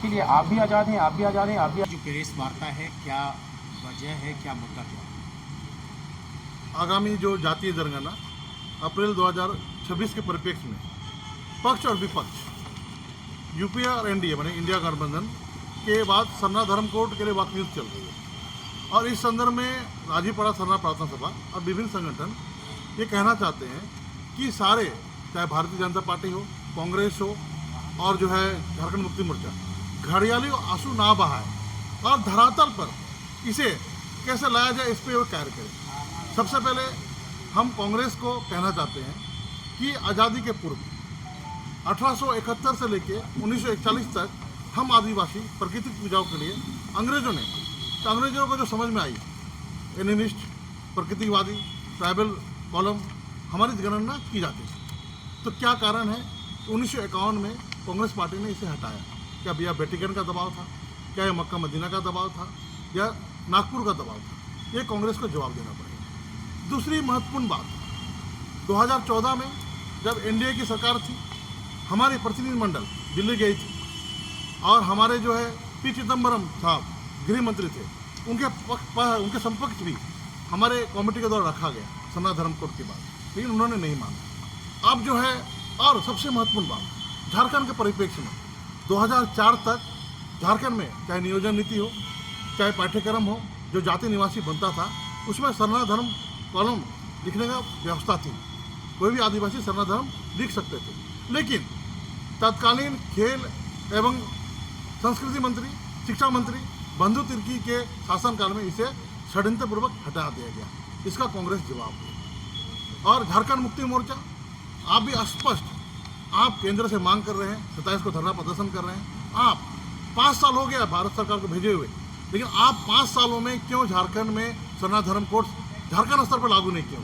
के लिए आप भी आज़ाद हैं, आप भी आज़ाद हैं, आप भी। जो प्रेस वार्ता है, क्या वजह है, क्या मुद्दा क्या है? आगामी जो जातीय जनगणना अप्रैल 2026 के परिप्रेक्ष्य में पक्ष और विपक्ष यूपीए और एनडीए माने इंडिया गठबंधन के बाद सरना धर्म कोड के लिए वाकईत चल रही है और इस संदर्भ में राजीपाड़ा सरना प्रार्थना सभा और विभिन्न संगठन ये कहना चाहते हैं कि सारे, चाहे भारतीय जनता पार्टी हो, कांग्रेस हो और जो है झारखंड मुक्ति मोर्चा, घड़ियाली आंसू ना बहाए और धरातल पर इसे कैसे लाया जाए इस पर वो कार्य करें। सबसे पहले हम कांग्रेस को कहना चाहते हैं कि आज़ादी के पूर्व 1871 से लेकर 1941 तक हम आदिवासी प्राकृतिक पूजाओं के लिए अंग्रेजों को जो समझ में आई, एनिमिस्ट, प्रकृतिवादी, ट्राइबल कॉलम हमारी गणना की जाती थी। तो क्या कारण है? 1951 में कांग्रेस पार्टी ने इसे हटाया। क्या भैया वेटिकन का दबाव था, क्या ये मक्का मदीना का दबाव था, या नागपुर का दबाव था? ये कांग्रेस को जवाब देना पड़ेगा। दूसरी महत्वपूर्ण बात, 2014 में जब एनडीए की सरकार थी, हमारी प्रतिनिधिमंडल दिल्ली गई थी और हमारे जो है पी चिदम्बरम साहब गृह मंत्री थे, उनके समकक्ष भी हमारे कमेटी के द्वारा रखा गया सरना धर्म कोड की बात, लेकिन उन्होंने नहीं माना। अब जो है, और सबसे महत्वपूर्ण बात, झारखंड के परिप्रेक्ष्य में 2004 तक झारखंड में चाहे नियोजन नीति हो, चाहे पाठ्यक्रम हो, जो जाति निवासी बनता था उसमें सरना धर्म कॉलम लिखने का व्यवस्था थी। कोई भी आदिवासी सरना धर्म लिख सकते थे, लेकिन तत्कालीन खेल एवं संस्कृति मंत्री, शिक्षा मंत्री बंधु तिर्की के शासनकाल में इसे षड्यंत्रपूर्वक हटा दिया गया। इसका कांग्रेस जवाब दिया। और झारखंड मुक्ति मोर्चा, आप भी स्पष्ट, आप केंद्र से मांग कर रहे हैं, 27 को धरना प्रदर्शन कर रहे हैं। आप 5 साल हो गया भारत सरकार को भेजे हुए, लेकिन आप 5 सालों में क्यों झारखंड में सरना धर्म कोड झारखंड स्तर पर लागू नहीं किया?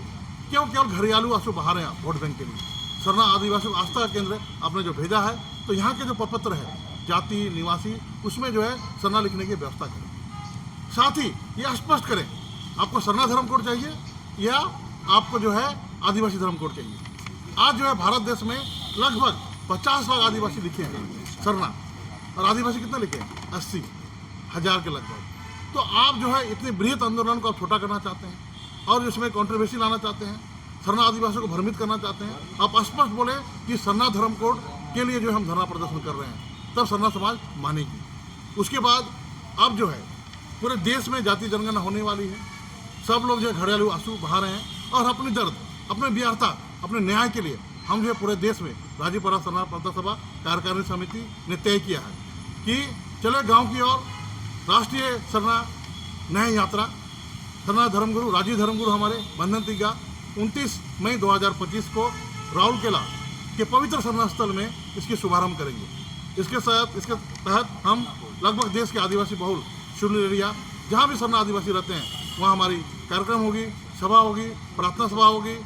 क्यों केवल घड़ियालू आंसू बहा रहे हैं आप वोट बैंक के लिए? सरना आदिवासी आस्था का केंद्र आपने जो भेजा है, तो यहाँ के जो प्रपत्र है जाति निवासी, उसमें जो है सरना लिखने की व्यवस्था करें। साथ ही ये स्पष्ट करें आपको सरना धर्म कोड चाहिए या आपको जो है आदिवासी धर्म कोड चाहिए। आज जो है भारत देश में लगभग 50 लाख आदिवासी लिखे हैं सरना, और आदिवासी कितने लिखे हैं? 80,000 के लगभग। तो आप जो है इतने बृहत आंदोलन को आप छोटा करना चाहते हैं और इसमें कंट्रोवर्सी लाना चाहते हैं, सरना आदिवासियों को भ्रमित करना चाहते हैं। आप स्पष्ट बोले कि सरना धर्म कोड के लिए जो हम धरना प्रदर्शन कर रहे हैं, तब सरना समाज मानेगी। उसके बाद अब जो है पूरे देश में जाति जनगणना होने वाली है, सब लोग जो है घड़ियालू आंसू बहा रहे हैं और अपनी दर्द, अपने व्यर्था, अपने न्याय के लिए हम जो है पूरे देश में राजीपाड़ा सरना प्रार्थना सभा कार्यकारिणी समिति ने तय किया है कि चले गांव की ओर राष्ट्रीय सरना न्याय यात्रा। सरना धर्मगुरु, राजीव धर्मगुरु हमारे बंधन तिग्गा 29 मई 2025 को राउरकेला के पवित्र सरना स्थल में इसके शुभारंभ करेंगे। इसके तहत हम लगभग देश के आदिवासी बहुल शून्य एरिया, जहाँ भी सरना आदिवासी रहते हैं, वहाँ हमारी कार्यक्रम होगी, सभा होगी, प्रार्थना सभा होगी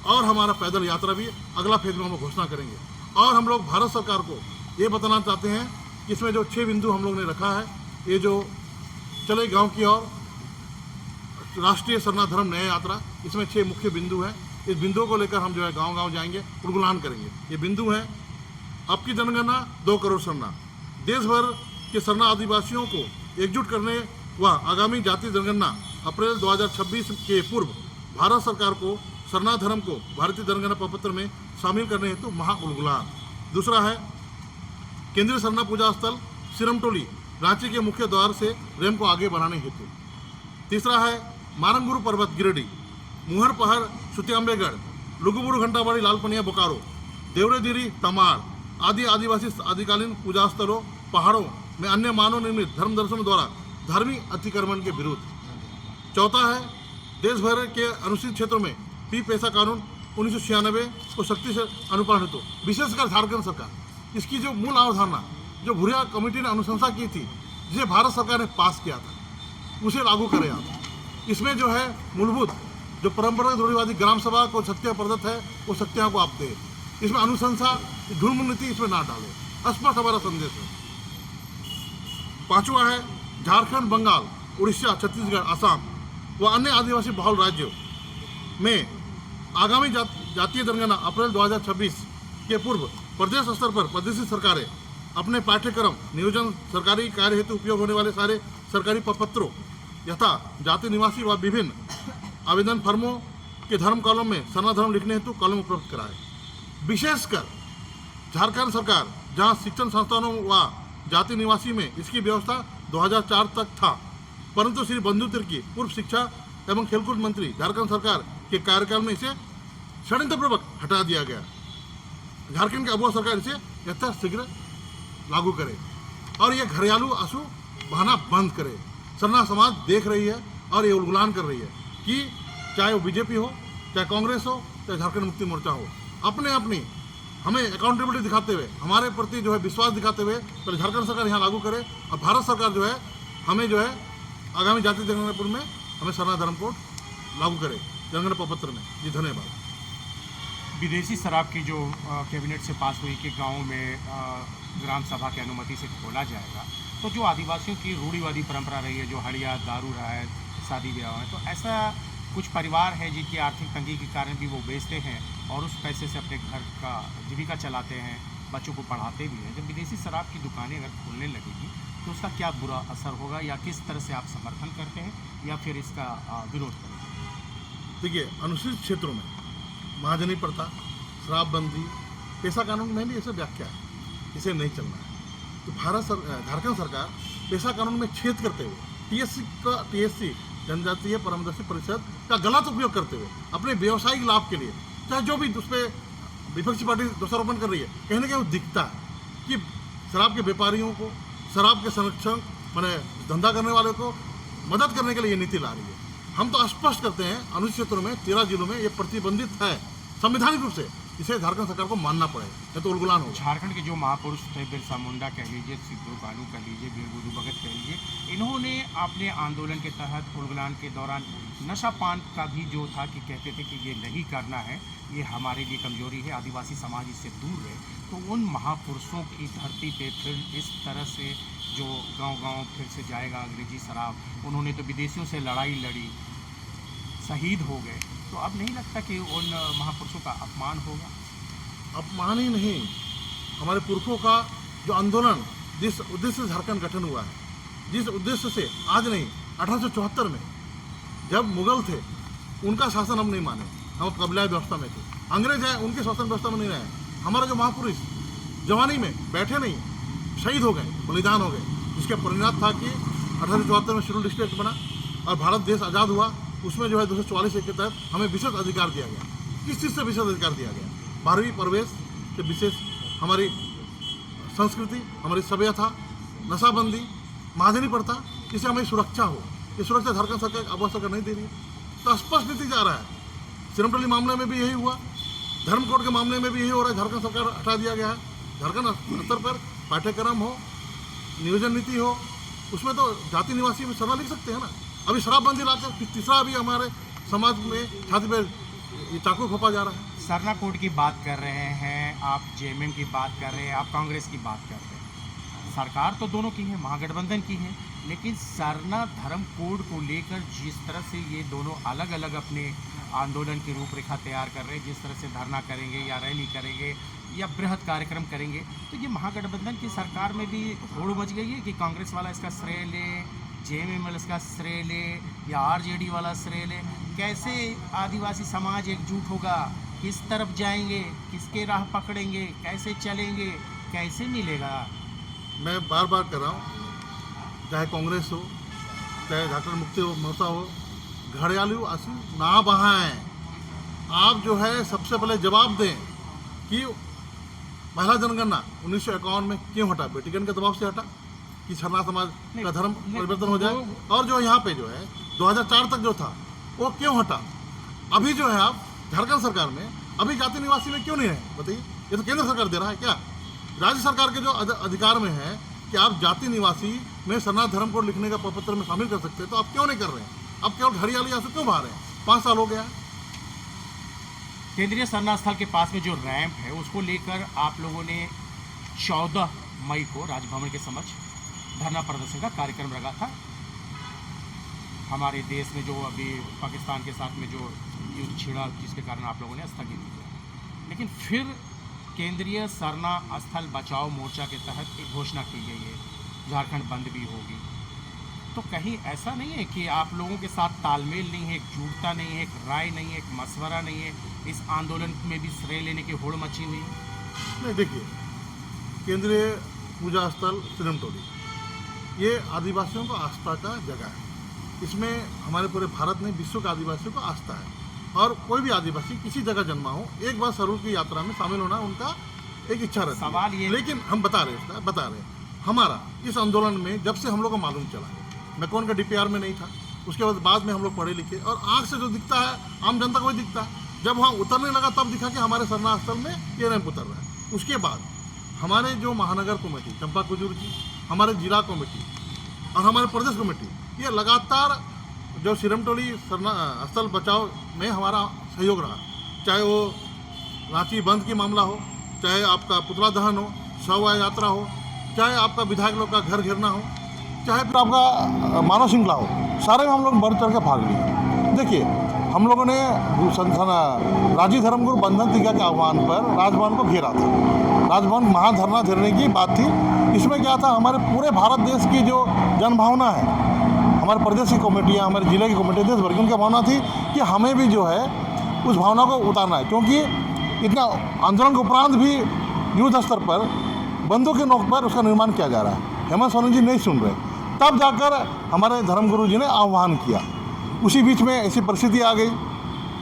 और हमारा पैदल यात्रा भी अगला फेज में हम घोषणा करेंगे। और हम लोग भारत सरकार को ये बताना चाहते हैं कि इसमें जो 6 बिंदु हम लोग ने रखा है, ये जो चले गांव की ओर राष्ट्रीय सरना धर्म न्याय यात्रा, इसमें 6 मुख्य बिंदु हैं। इस बिंदुओं को लेकर हम जो है गांव-गांव जाएंगे, उद्गुलान करेंगे। ये बिंदु हैं: आपकी जनगणना 2 करोड़ सरना, देश भर के सरना आदिवासियों को एकजुट करने व आगामी जातीय जनगणना अप्रैल 2026 के पूर्व भारत सरकार को सरना धर्म को भारतीय जनगणना प्रपत्र में शामिल करने हेतु महा उद्गुलान। दूसरा है केंद्रीय सरना पूजा स्थल सिरमटोली रांची के मुख्य द्वार से रेम को आगे बढ़ाने हेतु। तीसरा है मारंगुरु पर्वत गिरिडीह, मुहर पहाड़ सुतियांबेगढ़, लुगुबुरु घंटाबाड़ी लालपनिया बोकारो, देवरेदिरी तमाड़ आदि आदिवासी आदिकालीन पूजा स्थलों पहाड़ों में अन्य मानव निर्मित धर्म दर्शनों द्वारा धार्मिक अतिक्रमण के विरुद्ध। चौथा है देश भर के अनुसूचित क्षेत्रों में पी पैसा कानून 1996 को सख्ती से अनुपालन हेतु, विशेषकर झारखंड सरकार इसकी जो मूल अवधारणा जो भुरिया कमेटी ने अनुशंसा की थी, जिसे भारत सरकार ने पास किया था, उसे लागू करें आप। इसमें जो है मूलभूत जो परंपरागत रूढ़िवादी ग्राम सभा को शक्तियाँ प्रदत्त है, वो शक्तियाँ को आप दें। इसमें अनुशंसा ढूंढ नीति इसमें ना डालें, स्पष्ट हमारा संदेश है। 5वां है झारखंड, बंगाल, उड़ीसा, छत्तीसगढ़, असम व अन्य आदिवासी बहुल राज्यों में आगामी जातीय जनगणना अप्रैल 2026 के पूर्व प्रदेश स्तर पर प्रदेशी सरकारें अपने पाठ्यक्रम नियोजन सरकारी कार्य हेतु उपयोग होने वाले सारे सरकारी प्रपत्रों यथा जाति निवासी व विभिन्न आवेदन फर्मों के धर्म कॉलम में सना धर्म लिखने हेतु कॉलम उपलब्ध कराए। विशेषकर झारखंड सरकार जहां शिक्षण संस्थानों व जाति निवासी में इसकी व्यवस्था 2004 तक था, परंतु श्री बंधु तिर्की पूर्व शिक्षा एवं खेलकूद मंत्री झारखंड सरकार के कार्यकाल में इसे षड्यंत्रपूर्वक हटा दिया गया। झारखंड की अगुआ सरकार इसे यथाशीघ्र लागू करे और ये घरेलू आंसू बहाना बंद करे। सरना समाज देख रही है और ये उलगुलान कर रही है कि चाहे वो बीजेपी हो, चाहे कांग्रेस हो, चाहे झारखंड मुक्ति मोर्चा हो, अपने अपनी हमें अकाउंटेबिलिटी दिखाते हुए, हमारे प्रति जो है विश्वास दिखाते हुए पहले झारखंड सरकार यहाँ लागू करे और भारत सरकार जो है हमें जो है आगामी जाति जनगणना में हमें सरना धर्म कोड लागू करे जनगणना प्रपत्र में। जी धन्यवाद। विदेशी शराब की जो कैबिनेट से पास हुई कि गाँव में ग्राम सभा की अनुमति से खोला जाएगा, तो जो आदिवासियों की रूढ़िवादी परंपरा रही है, जो हड़िया दारू रहा है शादी ब्याह है, तो ऐसा कुछ परिवार है जिनकी आर्थिक तंगी के कारण भी वो बेचते हैं और उस पैसे से अपने घर का जीविका चलाते हैं, बच्चों को पढ़ाते भी हैं। जब विदेशी शराब की दुकानें अगर खुलने लगेगी तो उसका क्या बुरा असर होगा, या किस तरह से आप समर्थन करते हैं या फिर इसका विरोध करेंगे? देखिए, अनुसूचित क्षेत्रों में महाजनी प्रथा, शराबबंदी, पेशा कानून में भी ऐसे व्याख्या है, इसे नहीं चलना है। तो झारखंड सरकार पेशा कानून में छेद करते हुए टीएससी जनजातीय परामर्शी परिषद का गलत उपयोग करते हुए अपने व्यवसायिक लाभ के लिए, चाहे जो भी उस पर विपक्षी पार्टी दोषारोपण कर रही है, कहीं ना कहीं वो दिखता है कि शराब के व्यापारियों को, शराब के संरक्षण मैंने धंधा करने वाले को मदद करने के लिए ये नीति ला रही है। हम तो स्पष्ट करते हैं अनुसूचित क्षेत्रों में 13 जिलों में ये प्रतिबंधित है संवैधानिक रूप से, इसे झारखंड सरकार को मानना पड़ेगा, नहीं तो उलगुलान होगा। झारखंड के जो महापुरुष थे, बिरसा मुंडा कह लीजिए, सिद्धू कानू कह लीजिए, वीर बुद्धू भगत कह लीजिए, इन्होंने अपने आंदोलन के तहत उलगुलान के दौरान नशा पान का भी जो था कि कहते थे कि ये नहीं करना है, ये हमारे लिए कमजोरी है, आदिवासी समाज इससे दूर है। तो उन महापुरुषों की धरती पे फिर इस तरह से जो गांव-गांव फिर से जाएगा अंग्रेजी शराब, उन्होंने तो विदेशियों से लड़ाई लड़ी, शहीद हो गए, तो अब नहीं लगता कि उन महापुरुषों का अपमान होगा? अपमान ही नहीं, हमारे पुरखों का जो आंदोलन, जिस उद्देश्य से झारखंड गठन हुआ है, जिस उद्देश्य से आज नहीं 1874 में जब मुगल थे उनका शासन हम नहीं माने, हम कबीलाई व्यवस्था में थे। अंग्रेज हैं, उनके शासन व्यवस्था में नहीं रहे। हमारे जो महापुरुष जवानी में बैठे नहीं, शहीद हो गए, बलिदान हो गए, जिसके परिणाम था कि 1874 में शेड्यूल डिस्ट्रिक्ट बना और भारत देश आज़ाद हुआ। उसमें जो है 244 के तहत हमें विशेष अधिकार दिया गया। किस चीज़ से विशेष अधिकार दिया गया? 12वीं प्रवेश से विशेष हमारी संस्कृति, हमारी सभ्यता, नशाबंदी, महाजनी प्रथा, इससे हमें सुरक्षा हो। ये सुरक्षा झारखंड सरकार अगुआ सरकार नहीं दे रही है, तो स्पष्ट नीति जा रहा है। सिरमटली मामले में भी यही हुआ, धर्म कोड के मामले में भी यही हो रहा है, झारखंड सरकार हटा दिया गया है। झारखंड स्तर पर पाठ्यक्रम हो, नियोजन नीति हो, उसमें तो जाति निवासी भी सरना लिख सकते हैं ना। अभी शराबबंदी लाते, तीसरा अभी हमारे समाज में छाती पर ये चाकू खोपा जा रहा है। सरना कोड की बात कर रहे हैं आप, जेएमएम की बात कर रहे हैं आप, कांग्रेस की बात कर रहे हैं। सरकार तो दोनों की है, महागठबंधन की है, लेकिन सरना धर्म कोड को लेकर जिस तरह से ये दोनों अलग अलग अपने आंदोलन की रूपरेखा तैयार कर रहे हैं, जिस तरह से धरना करेंगे या रैली करेंगे या बृहद कार्यक्रम करेंगे, तो ये महागठबंधन की सरकार में भी होड़ मच गई है कि कांग्रेस वाला इसका श्रेय ले, जेएमएम वाला इसका श्रेय ले या आरजेडी वाला श्रेय ले। कैसे आदिवासी समाज एकजुट होगा? किस तरफ जाएंगे? किसके राह पकड़ेंगे? कैसे चलेंगे? कैसे मिलेगा? मैं बार बार कर रहा हूँ, चाहे कांग्रेस हो, चाहे झारखंड मुक्ति मोर्चा हो, घड़ियालू आंसू ना बहाएं। आप जो है सबसे पहले जवाब दें कि महिला जनगणना 1951 में क्यों हटा? बेटीगण के दबाव से हटा कि सरना समाज का धर्म परिवर्तन हो जाए। और जो यहाँ पे जो है 2004 तक जो था वो क्यों हटा? अभी जो है आप झारखंड सरकार में अभी जाति निवासी में क्यों नहीं है? बताइए, ये तो केंद्र सरकार दे रहा है क्या? राज्य सरकार के जो अधिकार में है कि आप जाति निवासी में सरना धर्म कोड लिखने का प्रपत्र में शामिल कर सकते हैं, तो आप क्यों नहीं कर रहे हैं? अब केवल घड़ियाली आंसू क्यों बहा रहे हैं? 5 साल हो गया है। केंद्रीय सरना स्थल के पास में जो रैंप है उसको लेकर आप लोगों ने 14 मई को राजभवन के समक्ष धरना प्रदर्शन का कार्यक्रम रखा था। हमारे देश में जो अभी पाकिस्तान के साथ में जो युद्ध छिड़ा, जिसके कारण आप लोगों ने स्थगित किया, लेकिन फिर केंद्रीय सरना स्थल बचाओ मोर्चा के तहत एक घोषणा की गई है, झारखंड बंद भी होगी, तो कहीं ऐसा नहीं है कि आप लोगों के साथ तालमेल नहीं है, एकजुटता नहीं है, एक राय नहीं है, एक मशवरा नहीं है, इस आंदोलन में भी श्रेय लेने की होड़ मची हुई है? नहीं, देखिए, केंद्रीय पूजा स्थल सिरमटोली ये आदिवासियों को आस्था का जगह है। इसमें हमारे पूरे भारत में विश्व के आदिवासियों को आस्था है, और कोई भी आदिवासी किसी जगह जन्मा हो, एक बार सरूर की यात्रा में शामिल होना उनका एक इच्छा रहती है। सवाल ये, लेकिन हम बता रहे हैं हमारा इस आंदोलन में जब से हम लोग को मालूम चला, मैं कौन का DPR में नहीं था, उसके बाद में हम लोग पढ़े लिखे, और आँख से जो दिखता है आम जनता को ही दिखता है। जब वहाँ उतरने लगा तब दिखा कि हमारे सरना स्थल में ये रैंप उतर रहा है। उसके बाद हमारे जो महानगर कमेटी चंपा कुजूर की, हमारे जिला कमेटी और हमारे प्रदेश कमेटी, ये लगातार जो सिरमटोली सरना स्थल बचाव में हमारा सहयोग रहा, चाहे वो रांची बंद की मामला हो, चाहे आपका पुतला दहन हो, शव यात्रा हो, चाहे आपका विधायक लोग का घर घेरना हो, चाहे फिर आपका मानव श्रृंखला हो, सारे में हम लोग बढ़ चढ़ के भाग लिए। देखिए, हम लोगों ने राजी धर्मगुरु बंधन टीका के आह्वान पर राजभवन को घेरा था। राजभवन महाधरना घेरने की बात थी। इसमें क्या था, हमारे पूरे भारत देश की जो जनभावना है, हमारे प्रदेश की कमेटियाँ, हमारे जिले की कमेटी, देश भर की उनकी भावना थी कि हमें भी जो है उस भावना को उतारना है, क्योंकि इतना आंदोलन के उपरांत भी युद्ध स्तर पर बंदूक के नोक पर उसका निर्माण किया जा रहा है। हेमंत सोरेन जी नहीं सुन रहे, तब जाकर हमारे धर्मगुरु जी ने आह्वान किया। उसी बीच में ऐसी परिस्थिति आ गई,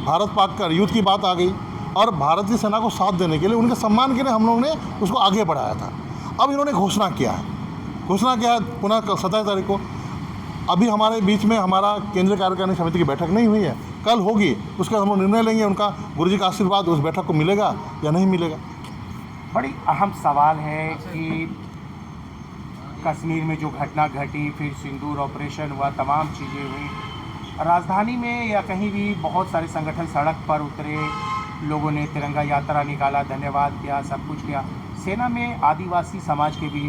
भारत पाक का युद्ध की बात आ गई, और भारतीय सेना को साथ देने के लिए, उनके सम्मान के लिए हम लोग ने उसको आगे बढ़ाया था। अब इन्होंने घोषणा किया है पुनः 27 तारीख को। अभी हमारे बीच में हमारा केंद्रीय कार्यकारिणी समिति की बैठक नहीं हुई है, कल होगी, उसका हम लोग निर्णय लेंगे। उनका गुरुजी का आशीर्वाद उस बैठक को मिलेगा या नहीं मिलेगा। बड़ी अहम सवाल है कि कश्मीर में जो घटना घटी, फिर सिंदूर ऑपरेशन हुआ, तमाम चीज़ें हुई, राजधानी में या कहीं भी बहुत सारे संगठन सड़क पर उतरे, लोगों ने तिरंगा यात्रा निकाला, धन्यवाद किया, सब कुछ किया। सेना में आदिवासी समाज के भी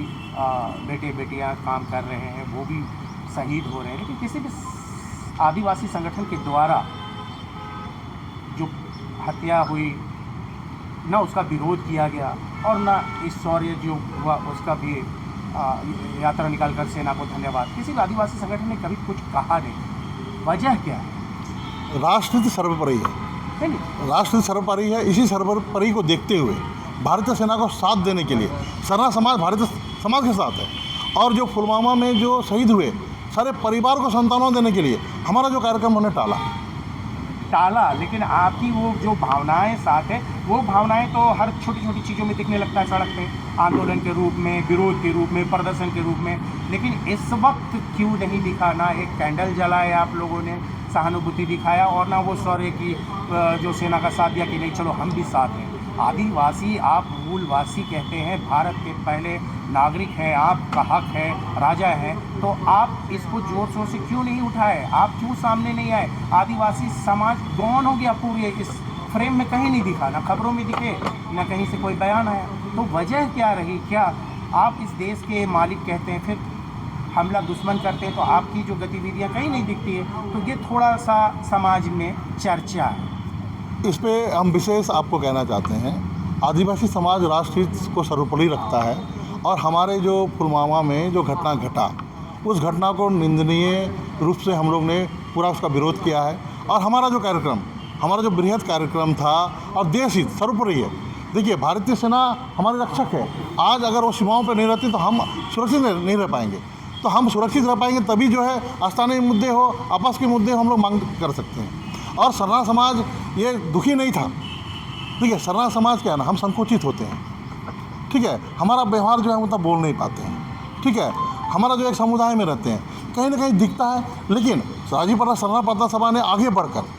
बेटे बेटियां काम कर रहे हैं, वो भी शहीद हो रहे हैं, लेकिन किसी भी आदिवासी संगठन के द्वारा जो हत्या हुई, ना उसका विरोध किया गया और ना इस शौर्य जो हुआ उसका भी यात्रा निकालकर सेना को धन्यवाद। किसी भी आदिवासी संगठन ने कभी कुछ कहा नहीं। वजह क्या है? राजनीति सर्वोपरि है, नहीं, राजनीति सर्वोपरि है। इसी सर्वोपरि को देखते हुए भारतीय सेना को साथ देने के लिए सरना समाज भारतीय समाज के साथ है, और जो पुलवामा में जो शहीद हुए सारे परिवार को सांत्वना देने के लिए हमारा जो कार्यक्रम उन्होंने टाला, लेकिन आपकी वो जो भावनाएं साथ है, वो भावनाएं तो हर छोटी छोटी चीज़ों में दिखने लगता है, सड़क पे आंदोलन के रूप में, विरोध के रूप में, प्रदर्शन के रूप में। लेकिन इस वक्त क्यों नहीं दिखा? ना एक कैंडल जलाए आप लोगों ने, सहानुभूति दिखाया, और ना वो शौर्य की जो सेना का साथ दिया कि नहीं चलो हम भी साथ हैं। आदिवासी, आप मूलवासी कहते हैं, भारत के पहले नागरिक हैं, आपका हक है, राजा हैं, तो आप इसको जोर शोर से क्यों नहीं उठाए? आप क्यों सामने नहीं आए? आदिवासी समाज गौन हो गया पूरे इस फ्रेम में, कहीं नहीं दिखा, ना खबरों में दिखे, ना कहीं से कोई बयान आया। तो वजह क्या रही? क्या आप इस देश के मालिक कहते हैं, फिर हमला दुश्मन करते हैं, तो आपकी जो गतिविधियाँ कहीं नहीं दिखती है? तो ये थोड़ा सा समाज में चर्चा है। इस पे हम विशेष आपको कहना चाहते हैं, आदिवासी समाज राष्ट्रहित को सर्वोपरि रखता है, और हमारे जो पुलवामा में जो घटना घटा, उस घटना को निंदनीय रूप से हम लोग ने पूरा उसका विरोध किया है। और हमारा जो कार्यक्रम, हमारा जो बृहद कार्यक्रम था, और देश हित सर्वोपरि है। देखिए, भारतीय सेना हमारे रक्षक है। आज अगर वो सीमाओं पर नहीं रहती तो हम सुरक्षित नहीं रह पाएंगे। तो हम सुरक्षित रह पाएंगे तभी जो है स्थानीय मुद्दे हो, आपस के मुद्दे हम लोग मांग कर सकते हैं। और सरना समाज ये दुखी नहीं था। ठीक है, सरना समाज क्या है ना, हम संकुचित होते हैं। ठीक है, हमारा व्यवहार जो है मतलब बोल नहीं पाते हैं। ठीक है, हमारा जो एक समुदाय में रहते हैं, कहीं ना कहीं दिखता है। लेकिन राजीपरा सरना प्रार्थना सभा ने आगे बढ़कर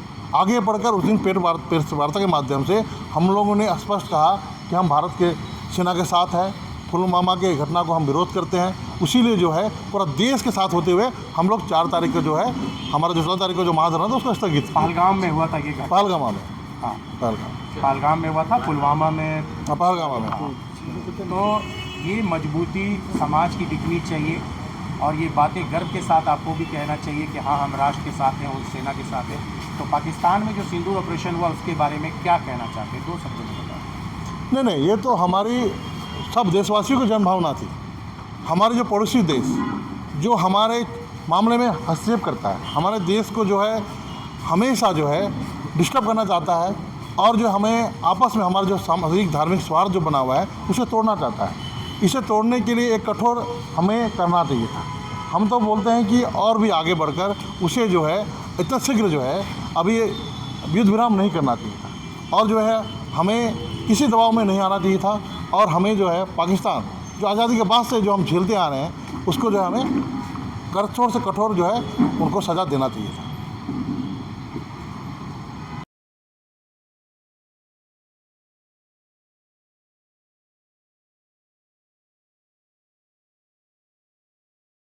उस दिन पेट वार्ता के माध्यम से हम लोगों ने स्पष्ट कहा कि हम भारत के सेना के साथ हैं। पुलवामा के घटना को हम विरोध करते हैं। इसीलिए जो है पूरा देश के साथ होते हुए हम लोग 4 तारीख को जो है, हमारा जो 16 तारीख को जो महाधरना था उसको स्थगित। पहलगाम में हुआ था ये घटना? पहलगाम में, हाँ, पहलगाम में हुआ था, पुलवामा में, पहलगाम में। तो ये मजबूती समाज की दिखनी चाहिए, और ये बातें गर्व के साथ आपको भी कहना चाहिए कि हाँ, हम राष्ट्र के साथ हैं, उस सेना के साथ हैं। तो पाकिस्तान में जो सिंदूर ऑपरेशन हुआ उसके बारे में क्या कहना चाहते हैं? 2 शब्दों में बताओ। नहीं, ये तो हमारी सब देशवासियों की जनभावना थी। हमारे जो पड़ोसी देश जो हमारे मामले में हस्तक्षेप करता है, हमारे देश को जो है हमेशा जो है डिस्टर्ब करना चाहता है और जो हमें आपस में हमारा जो सामाजिक धार्मिक स्वार्थ जो बना हुआ है उसे तोड़ना चाहता है। इसे तोड़ने के लिए एक कठोर हमें करना चाहिए था। हम तो बोलते हैं कि और भी आगे बढ़कर उसे जो है इतना शीघ्र जो है अभी युद्ध विराम नहीं करना चाहिए था और जो है हमें किसी दबाव में नहीं आना चाहिए था और हमें जो है पाकिस्तान जो आज़ादी के बाद से जो हम झेलते आ रहे हैं उसको जो है हमें कठोर से कठोर जो है उनको सज़ा देना चाहिए था।